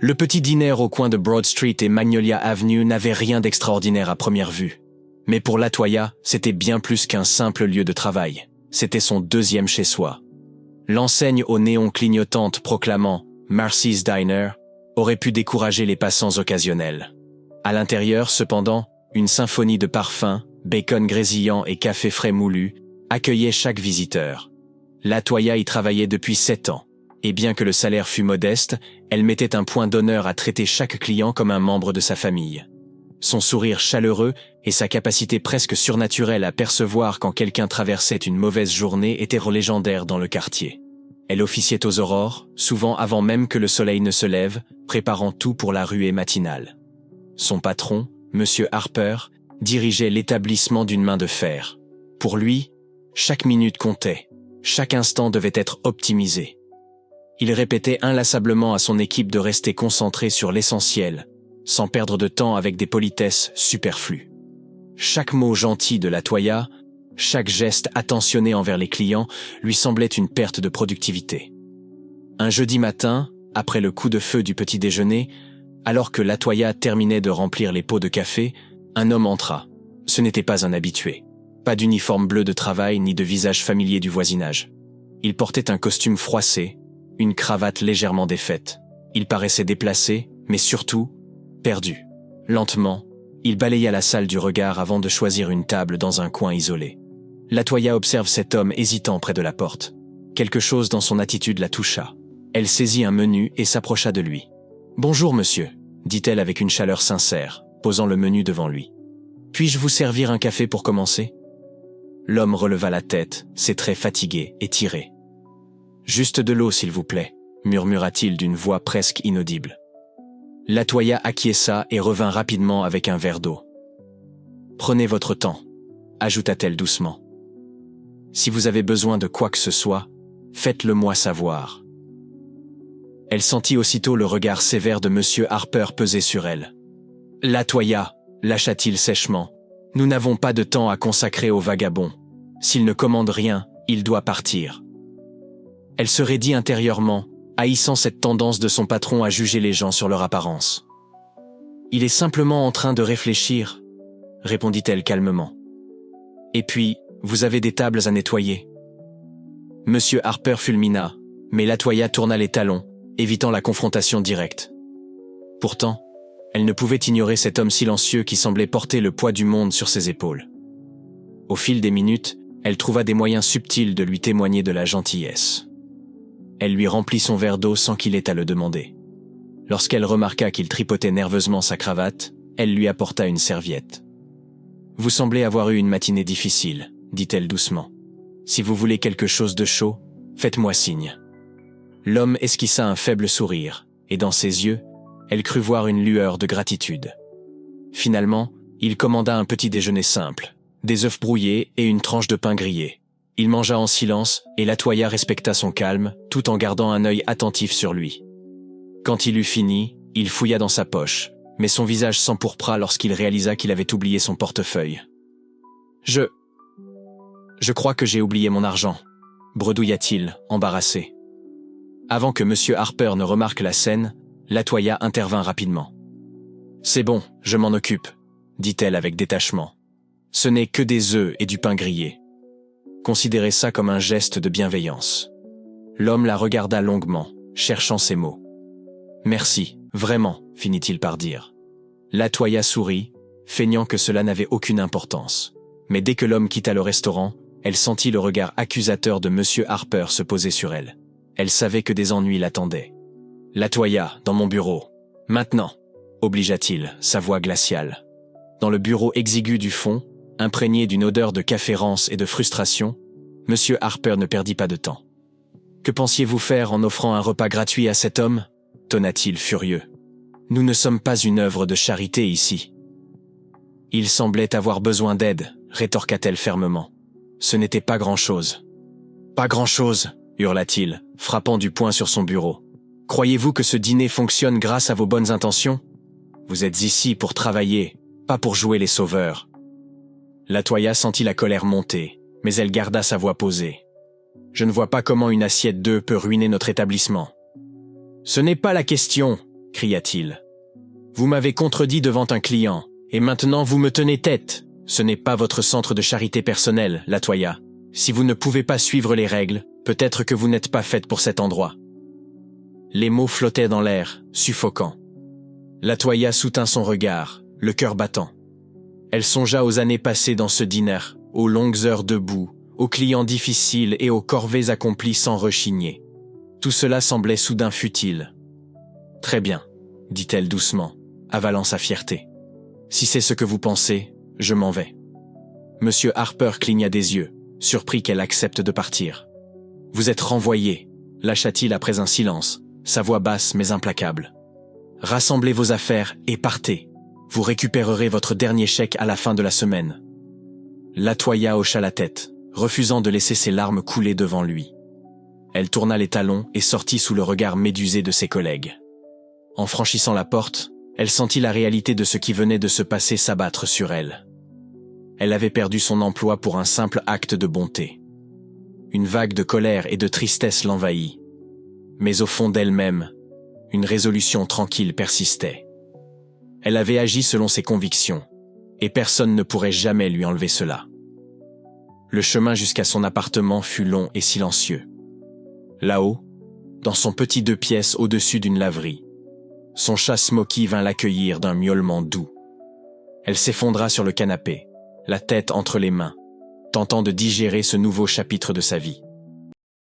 Le petit diner au coin de Broad Street et Magnolia Avenue n'avait rien d'extraordinaire à première vue. Mais pour Latoya, c'était bien plus qu'un simple lieu de travail. C'était son deuxième chez-soi. L'enseigne aux néons clignotantes proclamant « Marcy's Diner » aurait pu décourager les passants occasionnels. À l'intérieur, cependant, une symphonie de parfums, bacon grésillant et café frais moulu accueillait chaque visiteur. Latoya y travaillait depuis 7 ans. Et bien que le salaire fût modeste, elle mettait un point d'honneur à traiter chaque client comme un membre de sa famille. Son sourire chaleureux et sa capacité presque surnaturelle à percevoir quand quelqu'un traversait une mauvaise journée étaient légendaires dans le quartier. Elle officiait aux aurores, souvent avant même que le soleil ne se lève, préparant tout pour la ruée matinale. Son patron, M. Harper, dirigeait l'établissement d'une main de fer. Pour lui, chaque minute comptait, chaque instant devait être optimisé. Il répétait inlassablement à son équipe de rester concentrée sur l'essentiel, sans perdre de temps avec des politesses superflues. Chaque mot gentil de Latoya, chaque geste attentionné envers les clients lui semblait une perte de productivité. Un jeudi matin, après le coup de feu du petit déjeuner, alors que Latoya terminait de remplir les pots de café, un homme entra. Ce n'était pas un habitué. Pas d'uniforme bleu de travail ni de visage familier du voisinage. Il portait un costume froissé, une cravate légèrement défaite. Il paraissait déplacé, mais surtout, perdu. Lentement, il balaya la salle du regard avant de choisir une table dans un coin isolé. Latoya observe cet homme hésitant près de la porte. Quelque chose dans son attitude la toucha. Elle saisit un menu et s'approcha de lui. « Bonjour, monsieur », dit-elle avec une chaleur sincère, posant le menu devant lui. « Puis-je vous servir un café pour commencer ?» L'homme releva la tête, ses traits fatigués et tirés. « Juste de l'eau, s'il vous plaît », murmura-t-il d'une voix presque inaudible. Latoya acquiesça et revint rapidement avec un verre d'eau. « Prenez votre temps », ajouta-t-elle doucement. « Si vous avez besoin de quoi que ce soit, faites-le moi savoir. » Elle sentit aussitôt le regard sévère de M. Harper peser sur elle. « Latoya », lâcha-t-il sèchement, « nous n'avons pas de temps à consacrer au vagabond. S'il ne commande rien, il doit partir. » Elle se raidit intérieurement, haïssant cette tendance de son patron à juger les gens sur leur apparence. « Il est simplement en train de réfléchir », répondit-elle calmement. « Et puis, vous avez des tables à nettoyer. » Monsieur Harper fulmina, mais Latoya tourna les talons, évitant la confrontation directe. Pourtant, elle ne pouvait ignorer cet homme silencieux qui semblait porter le poids du monde sur ses épaules. Au fil des minutes, elle trouva des moyens subtils de lui témoigner de la gentillesse. Elle lui remplit son verre d'eau sans qu'il ait à le demander. Lorsqu'elle remarqua qu'il tripotait nerveusement sa cravate, elle lui apporta une serviette. « Vous semblez avoir eu une matinée difficile », dit-elle doucement. « Si vous voulez quelque chose de chaud, faites-moi signe. » L'homme esquissa un faible sourire, et dans ses yeux, elle crut voir une lueur de gratitude. Finalement, il commanda un petit déjeuner simple, des œufs brouillés et une tranche de pain grillé. Il mangea en silence et Latoya respecta son calme, tout en gardant un œil attentif sur lui. Quand il eut fini, il fouilla dans sa poche, mais son visage s'empourpra lorsqu'il réalisa qu'il avait oublié son portefeuille. « Je crois que j'ai oublié mon argent », bredouilla-t-il, embarrassé. Avant que M. Harper ne remarque la scène, Latoya intervint rapidement. « C'est bon, je m'en occupe », dit-elle avec détachement. « Ce n'est que des œufs et du pain grillé. » Considérez ça comme un geste de bienveillance. L'homme la regarda longuement, cherchant ses mots. « Merci, vraiment », finit-il par dire. Latoya sourit, feignant que cela n'avait aucune importance. Mais dès que l'homme quitta le restaurant, elle sentit le regard accusateur de M. Harper se poser sur elle. Elle savait que des ennuis l'attendaient. « Latoya, dans mon bureau. Maintenant », obligea-t-il, sa voix glaciale. Dans le bureau exigu du fond, imprégné d'une odeur de café rance et de frustration, M. Harper ne perdit pas de temps. « Que pensiez-vous faire en offrant un repas gratuit à cet homme » tonna-t-il furieux. « Nous ne sommes pas une œuvre de charité ici. » « Il semblait avoir besoin d'aide, » rétorqua-t-elle fermement. « Ce n'était pas grand-chose. »« Pas grand-chose » hurla-t-il, frappant du poing sur son bureau. « Croyez-vous que ce dîner fonctionne grâce à vos bonnes intentions ? Vous êtes ici pour travailler, pas pour jouer les sauveurs. » Latoya sentit la colère monter, mais elle garda sa voix posée. « Je ne vois pas comment une assiette d'œufs peut ruiner notre établissement. »« Ce n'est pas la question » cria-t-il. Vous m'avez contredit devant un client, et maintenant vous me tenez tête. Ce n'est pas votre centre de charité personnelle, Latoya. Si vous ne pouvez pas suivre les règles, peut-être que vous n'êtes pas faite pour cet endroit. Les mots flottaient dans l'air, suffocants. Latoya soutint son regard, le cœur battant. Elle songea aux années passées dans ce dîner, aux longues heures debout, aux clients difficiles et aux corvées accomplies sans rechigner. Tout cela semblait soudain futile. « Très bien, » dit-elle doucement, avalant sa fierté. « Si c'est ce que vous pensez, je m'en vais. » Monsieur Harper cligna des yeux, surpris qu'elle accepte de partir. « Vous êtes renvoyé, » lâcha-t-il après un silence, sa voix basse mais implacable. « Rassemblez vos affaires et partez. Vous récupérerez votre dernier chèque à la fin de la semaine. » Latoya hocha la tête, refusant de laisser ses larmes couler devant lui. Elle tourna les talons et sortit sous le regard médusé de ses collègues. En franchissant la porte, elle sentit la réalité de ce qui venait de se passer s'abattre sur elle. Elle avait perdu son emploi pour un simple acte de bonté. Une vague de colère et de tristesse l'envahit. Mais au fond d'elle-même, une résolution tranquille persistait. Elle avait agi selon ses convictions, et personne ne pourrait jamais lui enlever cela. Le chemin jusqu'à son appartement fut long et silencieux. Là-haut, dans son petit 2 pièces au-dessus d'une laverie, son chat Smokey vint l'accueillir d'un miaulement doux. Elle s'effondra sur le canapé, la tête entre les mains, tentant de digérer ce nouveau chapitre de sa vie.